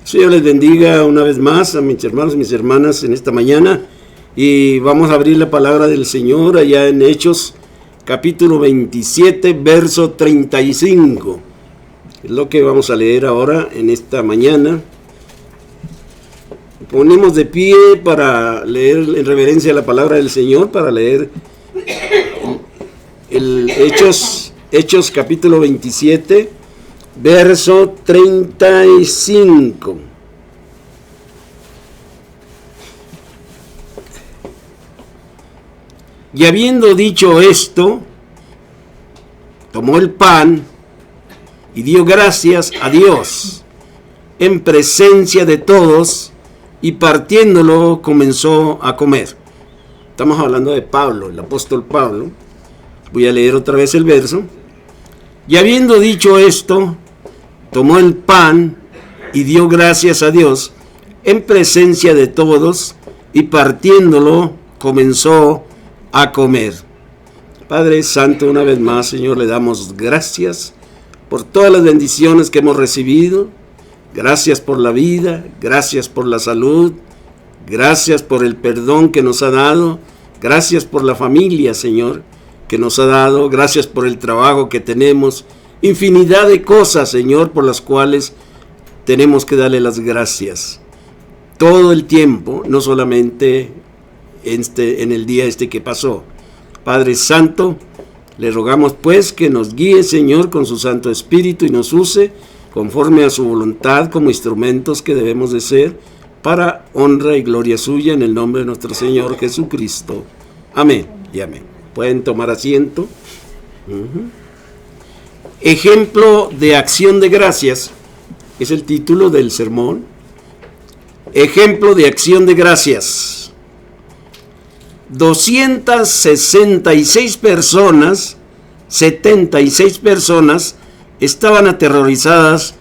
Señor les bendiga una vez más a mis hermanos y mis hermanas en esta mañana, y vamos a abrir la palabra del Señor allá en Hechos capítulo 27 verso 35. Es lo que vamos a leer ahora en esta mañana. Ponemos de pie para leer en reverencia a la palabra del Señor, para leer el Hechos capítulo 27 verso 35. Y habiendo dicho esto, tomó el pan y dio gracias a Dios en presencia de todos, y partiéndolo comenzó a comer. Estamos hablando de Pablo, el apóstol Pablo. Voy a leer otra vez el verso. Y habiendo dicho esto, tomó el pan y dio gracias a Dios en presencia de todos, y partiéndolo comenzó a comer. Padre Santo, una vez más, Señor, le damos gracias por todas las bendiciones que hemos recibido. Gracias por la vida, gracias por la salud, gracias por el perdón que nos ha dado, gracias por la familia, Señor, que nos ha dado, gracias por el trabajo que tenemos, infinidad de cosas, Señor, por las cuales tenemos que darle las gracias todo el tiempo, no solamente en el día que pasó. Padre Santo, le rogamos pues que nos guíe, Señor, con su Santo Espíritu, y nos use conforme a su voluntad como instrumentos que debemos de ser para honra y gloria suya, en el nombre de nuestro Señor Jesucristo. Amén y amén. Pueden tomar asiento. Ejemplo de acción de gracias es el título del sermón. Ejemplo de acción de gracias. 266 personas, 76 personas estaban aterrorizadas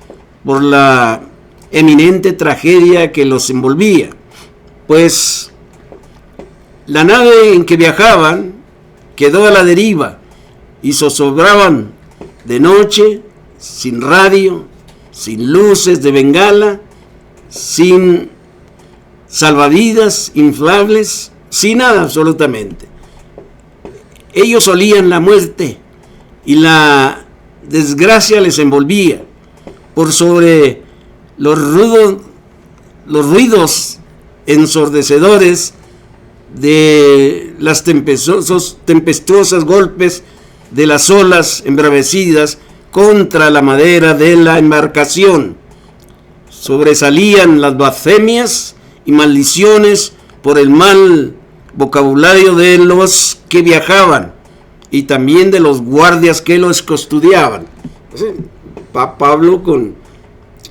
por la eminente tragedia que los envolvía, pues la nave en que viajaban quedó a la deriva y zozobraban de noche, sin radio, sin luces de bengala, sin salvavidas inflables, sin nada absolutamente. Ellos olían la muerte y la desgracia les envolvía. Por sobre los ruidos ensordecedores de las tempestuosas golpes de las olas embravecidas contra la madera de la embarcación, sobresalían las blasfemias y maldiciones por el mal vocabulario de los que viajaban y también de los guardias que los custodiaban. Pablo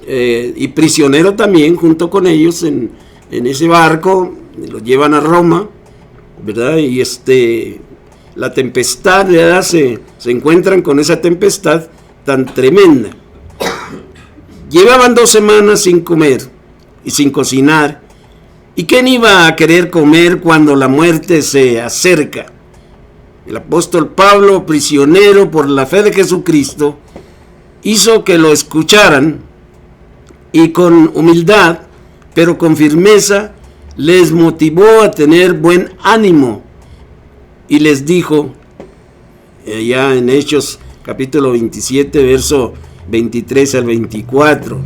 y prisionero también junto con ellos en ese barco, lo llevan a Roma, ¿verdad? Y la tempestad, ¿verdad? Se encuentran con esa tempestad tan tremenda. Llevaban 2 semanas sin comer y sin cocinar. ¿Y quién iba a querer comer cuando la muerte se acerca? El apóstol Pablo, prisionero por la fe de Jesucristo, hizo que lo escucharan, y con humildad, pero con firmeza, les motivó a tener buen ánimo, y les dijo, ya en Hechos capítulo 27, verso 23 al 24,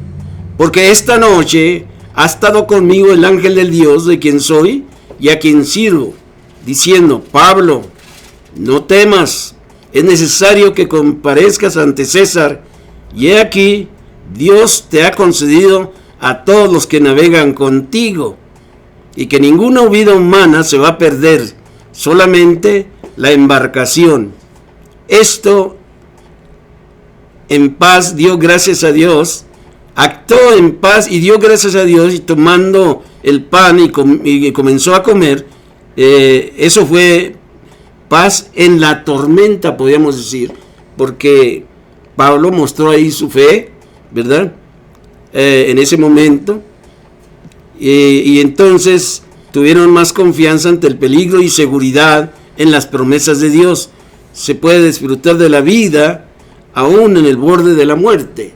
porque esta noche ha estado conmigo el ángel del Dios de quien soy y a quien sirvo, diciendo: Pablo, no temas, es necesario que comparezcas ante César, y he aquí, Dios te ha concedido a todos los que navegan contigo, y que ninguna vida humana se va a perder, solamente la embarcación. Esto en paz dio gracias a Dios, actuó en paz y dio gracias a Dios, y tomando el pan y comenzó a comer. Eso fue paz en la tormenta, podríamos decir, porque Pablo mostró ahí su fe, ¿verdad? En ese momento, y entonces tuvieron más confianza ante el peligro y seguridad en las promesas de Dios. Se puede disfrutar de la vida aún en el borde de la muerte,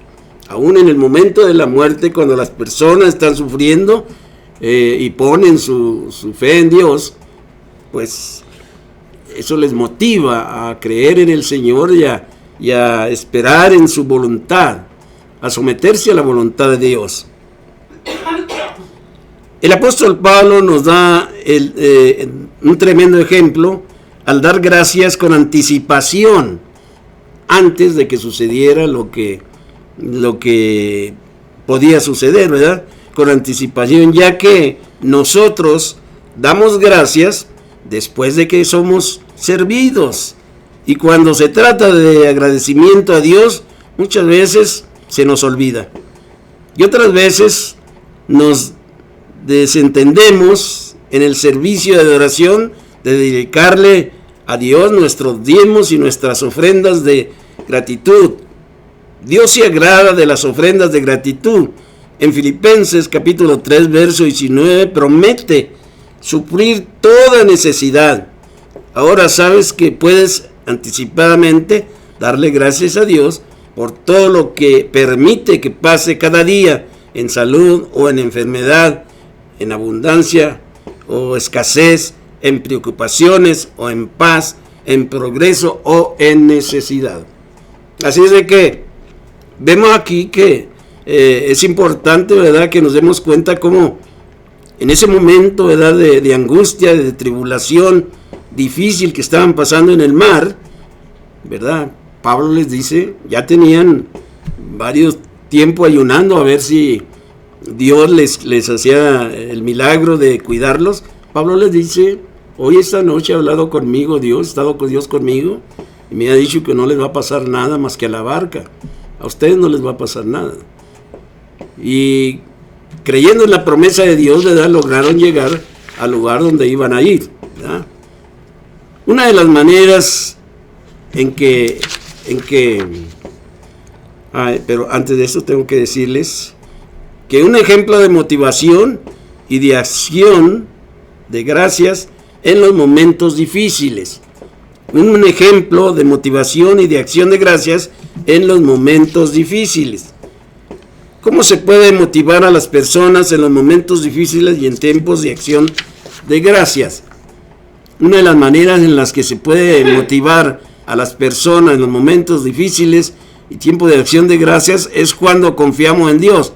aún en el momento de la muerte, cuando las personas están sufriendo y ponen su fe en Dios, pues eso les motiva a creer en el Señor y a esperar en su voluntad, a someterse a la voluntad de Dios. El apóstol Pablo nos da un tremendo ejemplo al dar gracias con anticipación antes de que sucediera lo que podía suceder, ¿verdad? Con anticipación, ya que nosotros damos gracias después de que somos servidos. Y cuando se trata de agradecimiento a Dios, muchas veces se nos olvida. Y otras veces nos desentendemos en el servicio de adoración de dedicarle a Dios nuestros diezmos y nuestras ofrendas de gratitud. Dios se agrada de las ofrendas de gratitud. En Filipenses capítulo 3, verso 19, promete suplir toda necesidad. Ahora sabes que puedes anticipadamente darle gracias a Dios por todo lo que permite que pase cada día, en salud o en enfermedad, en abundancia o escasez, en preocupaciones o en paz, en progreso o en necesidad. Así es de que vemos aquí que es importante, ¿verdad?, que nos demos cuenta cómo en ese momento, ¿verdad?, de angustia, de tribulación difícil que estaban pasando en el mar, ¿verdad? Pablo les dice, ya tenían varios tiempo ayunando a ver si Dios les hacía el milagro de cuidarlos. Pablo les dice, hoy esta noche ha hablado conmigo Dios, ha estado con Dios conmigo, y me ha dicho que no les va a pasar nada más que a la barca. A ustedes no les va a pasar nada. Y creyendo en la promesa de Dios, ¿verdad?, lograron llegar al lugar donde iban a ir, ¿verdad? Una de las maneras pero antes de eso tengo que decirles que un ejemplo de motivación y de acción de gracias en los momentos difíciles. Un ejemplo de motivación y de acción de gracias en los momentos difíciles. ¿Cómo se puede motivar a las personas en los momentos difíciles y en tiempos de acción de gracias? Una de las maneras en las que se puede motivar a las personas en los momentos difíciles y tiempo de acción de gracias es cuando confiamos en Dios.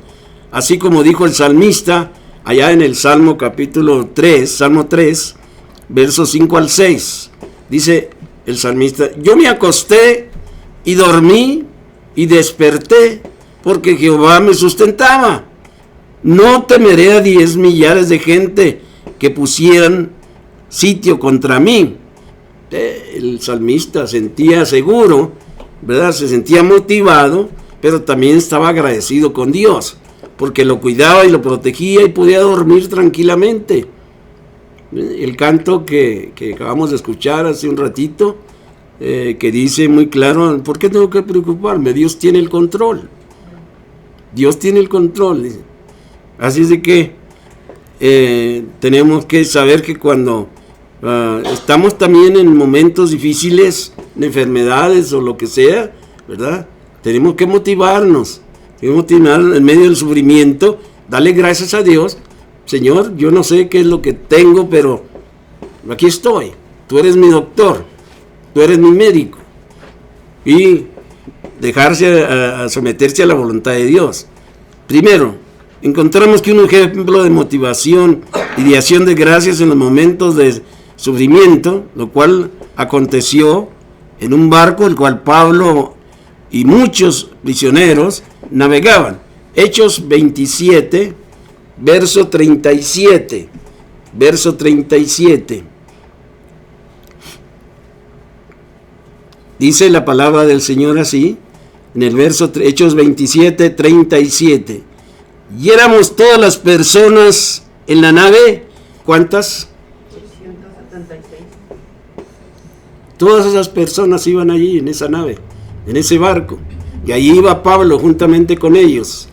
Así como dijo el salmista allá en el Salmo capítulo 3, Salmo 3, versos 5 al 6. Dice el salmista, yo me acosté y dormí y desperté porque Jehová me sustentaba. No temeré a 10 millares de gente que pusieran sitio contra mí. El salmista sentía seguro, ¿verdad? Se sentía motivado, pero también estaba agradecido con Dios, porque lo cuidaba y lo protegía y podía dormir tranquilamente. El canto que acabamos de escuchar hace un ratito, que dice muy claro, ¿por qué tengo que preocuparme? Dios tiene el control. Dios tiene el control. Así es de que tenemos que saber que cuando estamos también en momentos difíciles, de enfermedades o lo que sea, ¿verdad? Tenemos que motivarnos. Tenemos que motivar en medio del sufrimiento, darle gracias a Dios. Señor, yo no sé qué es lo que tengo, pero aquí estoy. Tú eres mi doctor, tú eres mi médico. Y dejarse a someterse a la voluntad de Dios. Primero, encontramos que un ejemplo de motivación y de acción de gracias en los momentos de sufrimiento, lo cual aconteció en un barco el cual Pablo y muchos prisioneros navegaban. Hechos 27, verso 37. Verso 37. Dice la palabra del Señor así, en el verso Hechos 27, 37. Y éramos todas las personas en la nave, ¿cuántas? 376. Todas esas personas iban allí en esa nave, en ese barco. Y allí iba Pablo juntamente con ellos.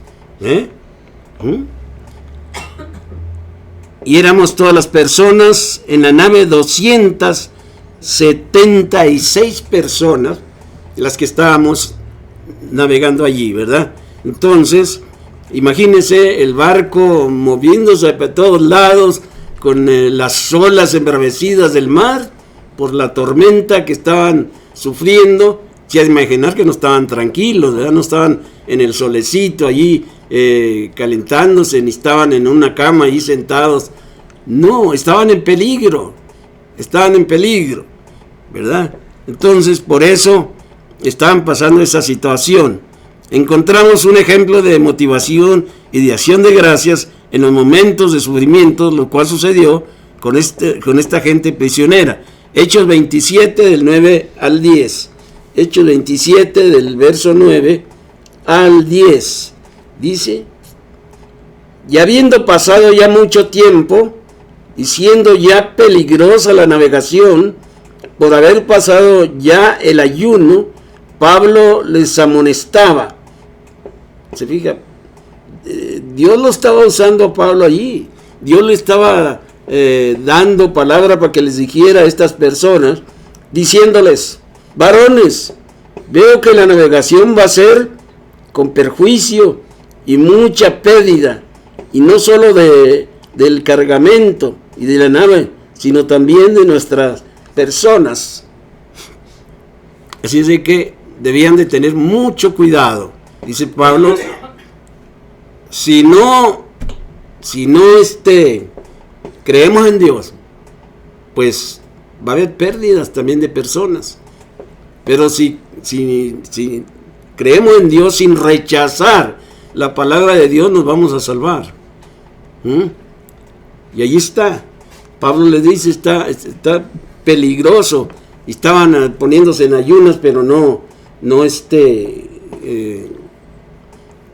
Y éramos todas las personas en la nave, 276 personas, las que estábamos navegando allí, ¿verdad? Entonces, imagínense el barco moviéndose para todos lados con las olas embravecidas del mar por la tormenta que estaban sufriendo. Ya imaginar que no estaban tranquilos, ¿verdad? No estaban en el solecito allí calentándose, ni estaban en una cama allí sentados. No, estaban en peligro, ¿verdad? Entonces, por eso estaban pasando esa situación. Encontramos un ejemplo de motivación y de acción de gracias en los momentos de sufrimiento, lo cual sucedió con esta gente prisionera. Hechos 27 del 9 al 10. Hechos 27 del verso 9 al 10. Dice: y habiendo pasado ya mucho tiempo, y siendo ya peligrosa la navegación, por haber pasado ya el ayuno, Pablo les amonestaba. Se fija, Dios lo estaba usando a Pablo allí. Dios le estaba dando palabra para que les dijera a estas personas, diciéndoles: varones, veo que la navegación va a ser con perjuicio y mucha pérdida, y no solo del cargamento y de la nave, sino también de nuestras personas. Así es de que debían de tener mucho cuidado. Dice Pablo, si no creemos en Dios, pues va a haber pérdidas también de personas. Pero si creemos en Dios sin rechazar la palabra de Dios, nos vamos a salvar. Y allí está. Pablo les dice, está peligroso. Y estaban poniéndose en ayunas, pero no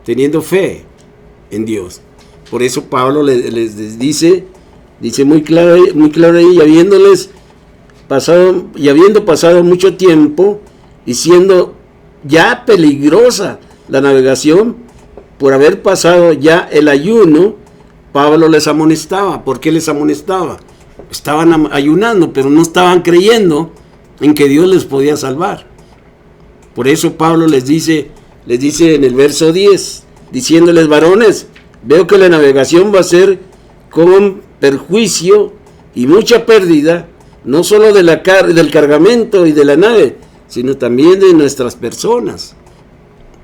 teniendo fe en Dios. Por eso Pablo les dice muy claro ahí, y habiendo pasado mucho tiempo, y siendo ya peligrosa la navegación, por haber pasado ya el ayuno, Pablo les amonestaba. ¿Por qué les amonestaba? Estaban ayunando, pero no estaban creyendo en que Dios les podía salvar. Por eso Pablo les dice en el verso 10, diciéndoles: varones, veo que la navegación va a ser con perjuicio y mucha pérdida, no solo del cargamento y de la nave, sino también de nuestras personas.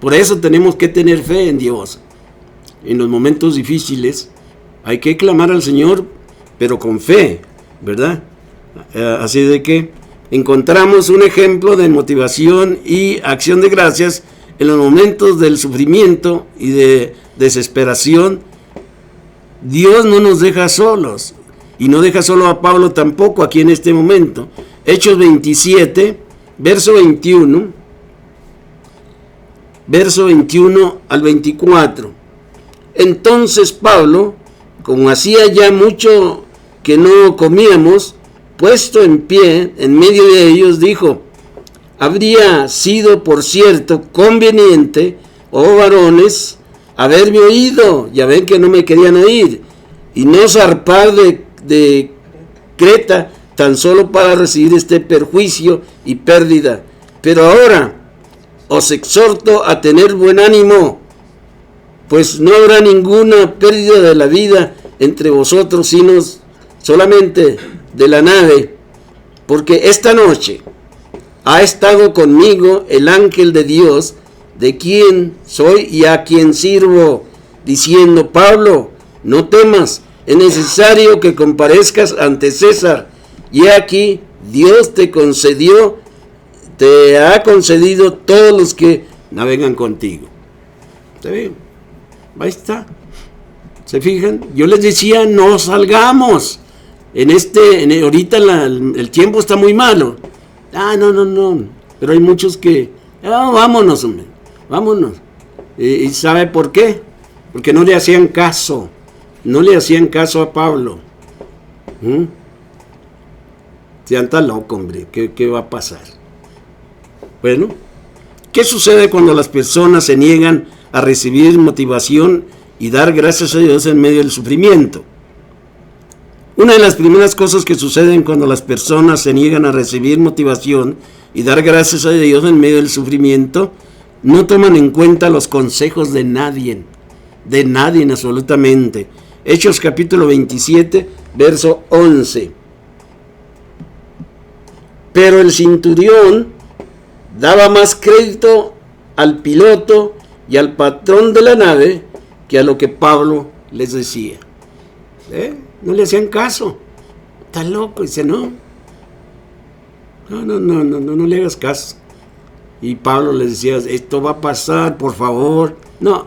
Por eso tenemos que tener fe en Dios. En los momentos difíciles hay que clamar al Señor, pero con fe, ¿verdad? Así de que encontramos un ejemplo de motivación y acción de gracias en los momentos del sufrimiento y de desesperación. Dios no nos deja solos, y no deja solo a Pablo tampoco aquí en este momento. Hechos 27, verso 21 al 24. Entonces Pablo, como hacía ya mucho que no comíamos, puesto en pie en medio de ellos, dijo: habría sido, por cierto, conveniente, oh varones, haberme oído. Ya ven que no me querían oír, y no zarpar de Creta tan solo para recibir este perjuicio y pérdida. Pero ahora os exhorto a tener buen ánimo, pues no habrá ninguna pérdida de la vida entre vosotros, sino solamente de la nave, porque esta noche ha estado conmigo el ángel de Dios, de quien soy y a quien sirvo, diciendo: Pablo, no temas, es necesario que comparezcas ante César, y aquí Dios te ha concedido todos los que navegan contigo. ¿Está bien? Ahí está. ¿Se fijan? Yo les decía, no salgamos. Ahorita el tiempo está muy malo. No. Pero hay muchos que, vámonos, hombre, vámonos. ¿Y sabe por qué? Porque no le hacían caso. No le hacían caso a Pablo. Se anda loco, hombre. ¿Qué va a pasar? Bueno, ¿qué sucede cuando las personas se niegan a recibir motivación y dar gracias a Dios en medio del sufrimiento? Una de las primeras cosas que suceden cuando las personas se niegan a recibir motivación y dar gracias a Dios en medio del sufrimiento no toman en cuenta los consejos de nadie absolutamente. Hechos capítulo 27, verso 11. Pero el centurión daba más crédito al piloto y al patrón de la nave que a lo que Pablo les decía. No le hacían caso. Está loco, dice, no le hagas caso. Y Pablo les decía, esto va a pasar, por favor. No,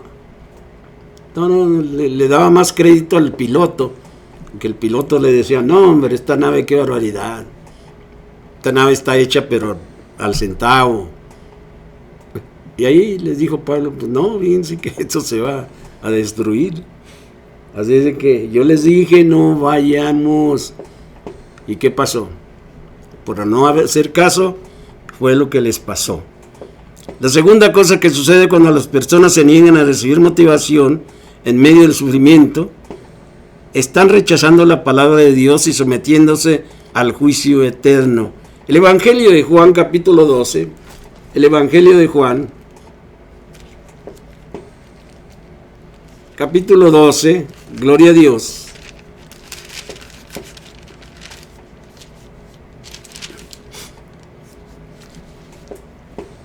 le daba más crédito al piloto, que el piloto le decía, no hombre, esta nave qué barbaridad. Esta nave está hecha pero al centavo. Y ahí les dijo Pablo, pues no, fíjense que esto se va a destruir. Así es de que yo les dije, no vayamos. ¿Y qué pasó? Por no hacer caso, fue lo que les pasó. La segunda cosa que sucede cuando las personas se niegan a recibir motivación en medio del sufrimiento, están rechazando la palabra de Dios y sometiéndose al juicio eterno. El Evangelio de Juan, capítulo 12, el Evangelio de Juan, capítulo 12, gloria a Dios.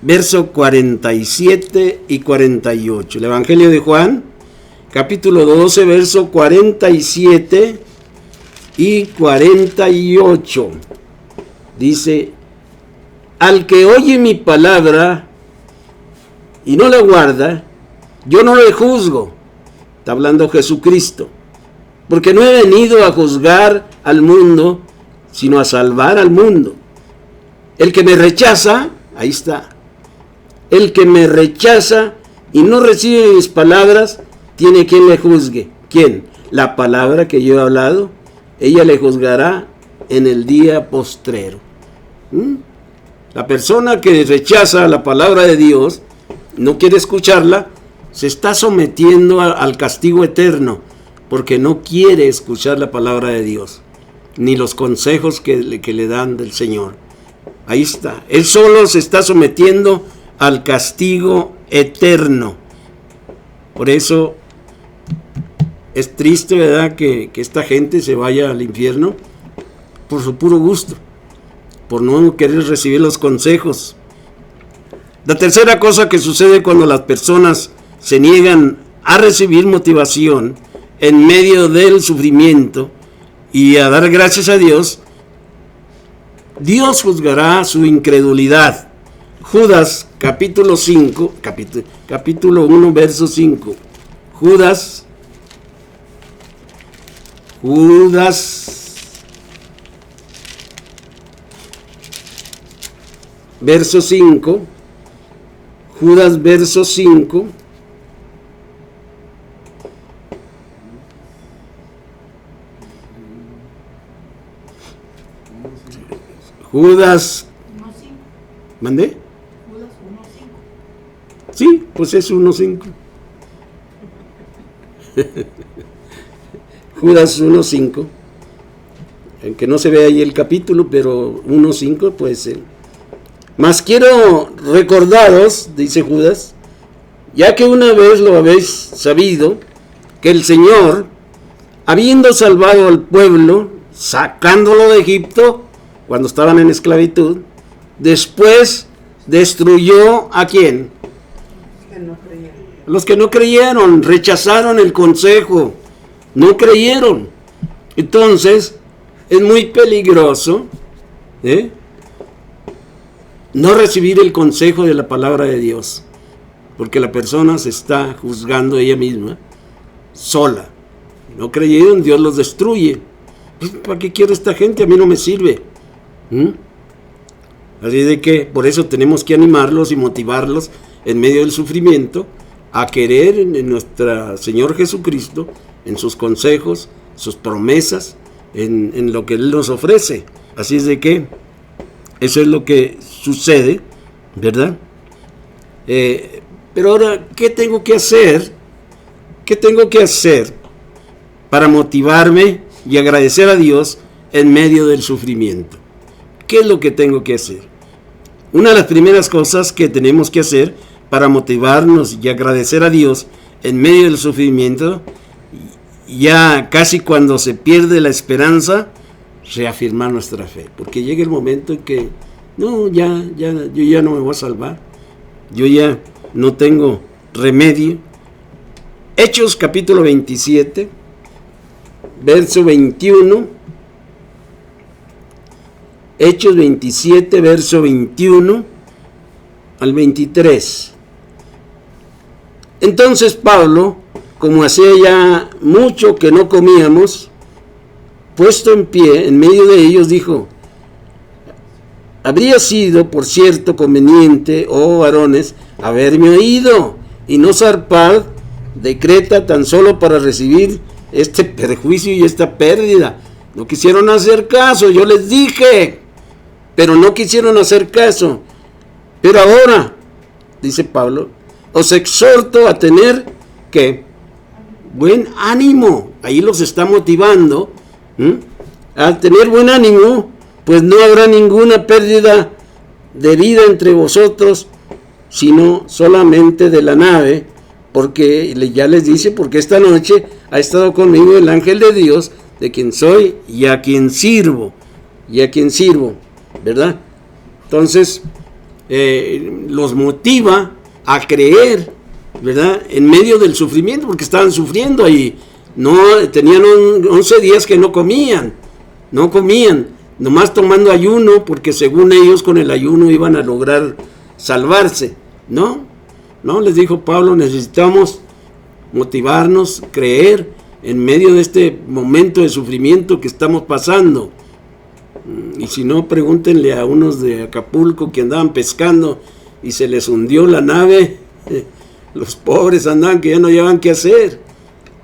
Verso 47 y 48. El Evangelio de Juan, capítulo 12, verso 47 y 48. Dice, al que oye mi palabra y no la guarda, yo no le juzgo. Está hablando Jesucristo. Porque no he venido a juzgar al mundo, sino a salvar al mundo. El que me rechaza, ahí está. El que me rechaza y no recibe mis palabras, tiene quien le juzgue. ¿Quién? La palabra que yo he hablado, ella le juzgará en el día postrero. La persona que rechaza la palabra de Dios, no quiere escucharla, se está sometiendo al castigo eterno, porque no quiere escuchar la palabra de Dios, ni los consejos que le dan del Señor. Ahí está. Él solo se está sometiendo al castigo eterno. Por eso es triste, ¿verdad?, que esta gente se vaya al infierno por su puro gusto, por no querer recibir los consejos. La tercera cosa que sucede cuando las personas se niegan a recibir motivación en medio del sufrimiento y a dar gracias a Dios, Dios juzgará su incredulidad. Judas capítulo 5, capítulo 1, verso 5. Judas, verso 5. Judas, verso 5. Judas, ¿mandé? Judas 1:5. Sí, pues es 1:5. Judas 1:5. Aunque no se ve ahí el capítulo, pero 1:5 puede ser. Mas quiero recordaros, dice Judas, ya que una vez lo habéis sabido, que el Señor, habiendo salvado al pueblo, sacándolo de Egipto, cuando estaban en esclavitud, después destruyó ¿a quién? Que no creyeron. Los que no creyeron, rechazaron el consejo, no creyeron. Entonces, es muy peligroso no recibir el consejo de la palabra de Dios, porque la persona se está juzgando ella misma, sola. No creyeron, Dios los destruye. ¿Para qué quiero esta gente? A mí no me sirve. Así de que por eso tenemos que animarlos y motivarlos en medio del sufrimiento a querer en nuestro Señor Jesucristo, en sus consejos, sus promesas, en lo que Él nos ofrece. Así es de que eso es lo que sucede, ¿verdad? Pero ahora, ¿qué tengo que hacer? ¿Qué tengo que hacer para motivarme y agradecer a Dios en medio del sufrimiento? ¿Qué es lo que tengo que hacer? Una de las primeras cosas que tenemos que hacer para motivarnos y agradecer a Dios en medio del sufrimiento, ya casi cuando se pierde la esperanza, reafirmar nuestra fe, porque llega el momento en que no, yo ya no me voy a salvar, yo ya no tengo remedio. Hechos capítulo 27, verso 21. Hechos 27, verso 21 al 23. Entonces Pablo, como hacía ya mucho que no comíamos, puesto en pie en medio de ellos, dijo: habría sido, por cierto, conveniente, oh varones, haberme oído y no zarpar de Creta tan solo para recibir este perjuicio y esta pérdida. No quisieron hacer caso, yo les dije, pero no quisieron hacer caso. Pero ahora, dice Pablo, os exhorto a tener, ¿qué? Buen ánimo. Ahí los está motivando, a tener buen ánimo, pues no habrá ninguna pérdida de vida entre vosotros, sino solamente de la nave, porque ya les dice, porque esta noche ha estado conmigo el ángel de Dios, de quien soy y a quien sirvo, ¿verdad? Entonces, los motiva a creer, ¿verdad? En medio del sufrimiento, porque estaban sufriendo ahí, no, tenían 11 días que no comían, nomás tomando ayuno, porque según ellos con el ayuno iban a lograr salvarse. No, les dijo Pablo, necesitamos motivarnos, creer en medio de este momento de sufrimiento que estamos pasando. Y si no, pregúntenle a unos de Acapulco que andaban pescando y se les hundió la nave. Los pobres andaban que ya no llevaban qué hacer.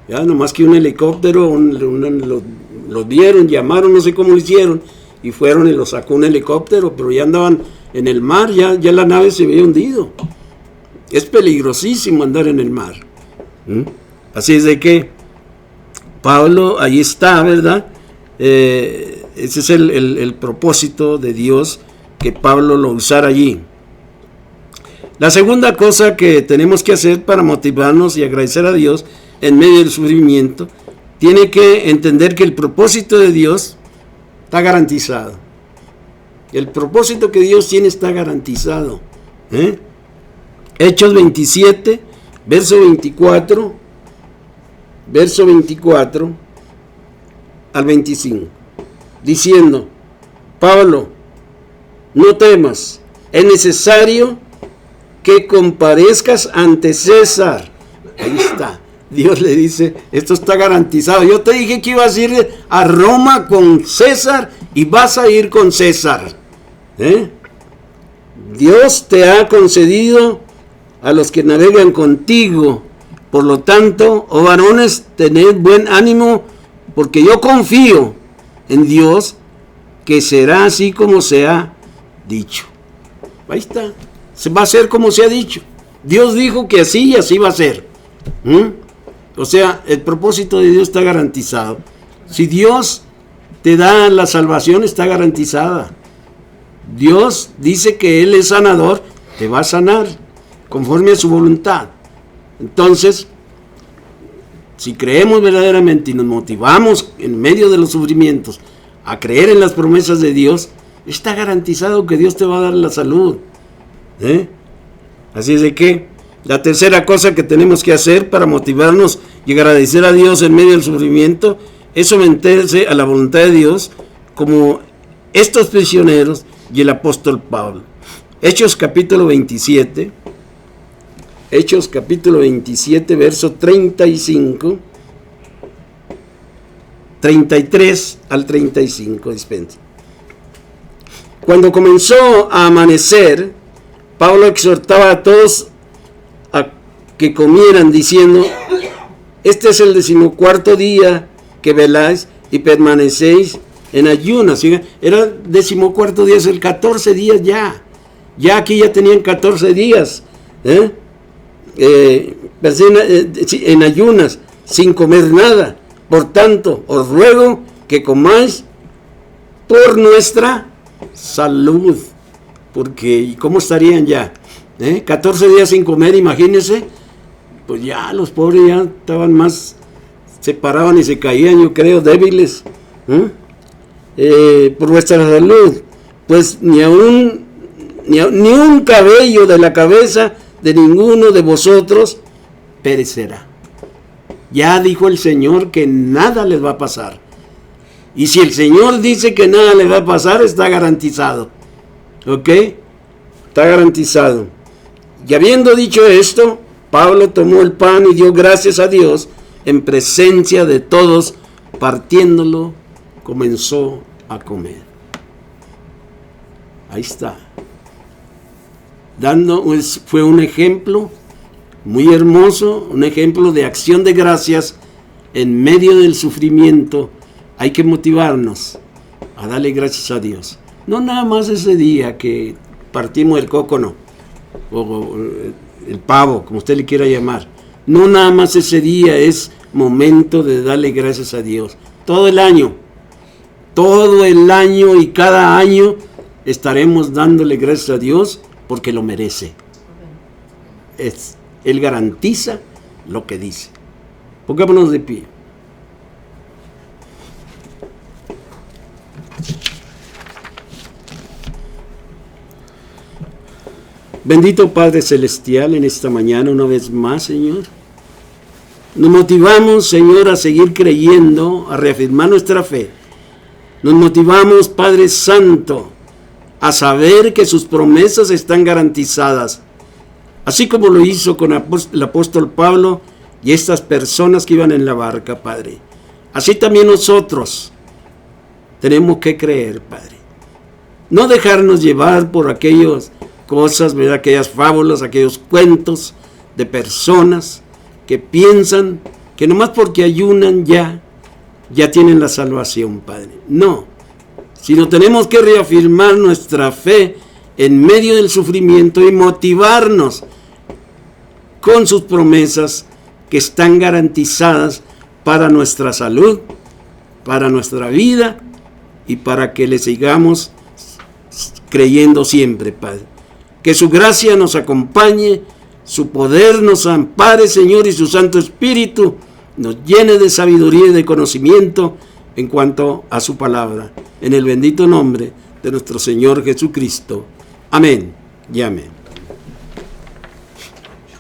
Ya nomás que un helicóptero lo dieron, llamaron, no sé cómo lo hicieron, y fueron y lo sacó un helicóptero, pero ya andaban en el mar, ya la nave se había hundido. Es peligrosísimo andar en el mar. Así es de que Pablo ahí está, ¿verdad? Ese es el propósito de Dios, que Pablo lo usara allí. La segunda cosa que tenemos que hacer para motivarnos y agradecer a Dios en medio del sufrimiento, tiene que entender que el propósito de Dios está garantizado. El propósito que Dios tiene está garantizado. Hechos 27, verso 24 al 25, diciendo: Pablo, no temas, es necesario que comparezcas ante César. Ahí está. Dios le dice, esto está garantizado. Yo te dije que ibas a ir a Roma con César y vas a ir con César. Dios te ha concedido a los que navegan contigo. Por lo tanto, oh varones, tened buen ánimo, porque yo confío en Dios, que será así como se ha dicho. Ahí está. Se va a hacer como se ha dicho. Dios dijo que así y así va a ser. O sea, el propósito de Dios está garantizado. Si Dios te da la salvación, está garantizada. Dios dice que Él es sanador, te va a sanar conforme a su voluntad. Entonces, si creemos verdaderamente y nos motivamos en medio de los sufrimientos a creer en las promesas de Dios, está garantizado que Dios te va a dar la salud. Así es de que la tercera cosa que tenemos que hacer para motivarnos y agradecer a Dios en medio del sufrimiento es someterse a la voluntad de Dios, como estos prisioneros y el apóstol Pablo. Hechos capítulo 27, verso 33 al 35, dispensa. Cuando comenzó a amanecer, Pablo exhortaba a todos a que comieran, diciendo: este es el 14º día que veláis y permanecéis en ayunas. Era 14º día, es el 14 días ya. Ya aquí ya tenían 14 días. En ayunas, sin comer nada. Por tanto, os ruego que comáis por nuestra salud. Porque, ¿cómo estarían ya? 14 días sin comer, imagínense. Pues ya los pobres ya estaban más, se paraban y se caían, yo creo, débiles. Por vuestra salud, pues ni un cabello de la cabeza de ninguno de vosotros perecerá. Ya dijo el Señor que nada les va a pasar. Y si el Señor dice que nada les va a pasar, está garantizado. ¿Ok? Está garantizado. Y habiendo dicho esto, Pablo tomó el pan y dio gracias a Dios en presencia de todos, partiéndolo, comenzó a comer. Ahí está. Fue un ejemplo muy hermoso, un ejemplo de acción de gracias en medio del sufrimiento. Hay que motivarnos a darle gracias a Dios. No nada más ese día que partimos el cócono o el pavo, como usted le quiera llamar. No nada más ese día es momento de darle gracias a Dios. Todo el año y cada año estaremos dándole gracias a Dios porque lo merece. Él garantiza lo que dice. Pongámonos de pie. Bendito Padre Celestial, en esta mañana una vez más, Señor. Nos motivamos, Señor, a seguir creyendo, a reafirmar nuestra fe. Nos motivamos, Padre Santo, a saber que sus promesas están garantizadas. Así como lo hizo con el apóstol Pablo y estas personas que iban en la barca, Padre. Así también nosotros tenemos que creer, Padre. No dejarnos llevar por aquellas cosas, ¿verdad? Aquellas fábulas, aquellos cuentos de personas que piensan que nomás porque ayunan ya tienen la salvación, Padre. No, sino tenemos que reafirmar nuestra fe en medio del sufrimiento y motivarnos con sus promesas que están garantizadas para nuestra salud, para nuestra vida y para que le sigamos creyendo siempre, Padre. Que su gracia nos acompañe, su poder nos ampare, Señor, y su Santo Espíritu nos llene de sabiduría y de conocimiento en cuanto a su palabra. En el bendito nombre de nuestro Señor Jesucristo. Amén y amén.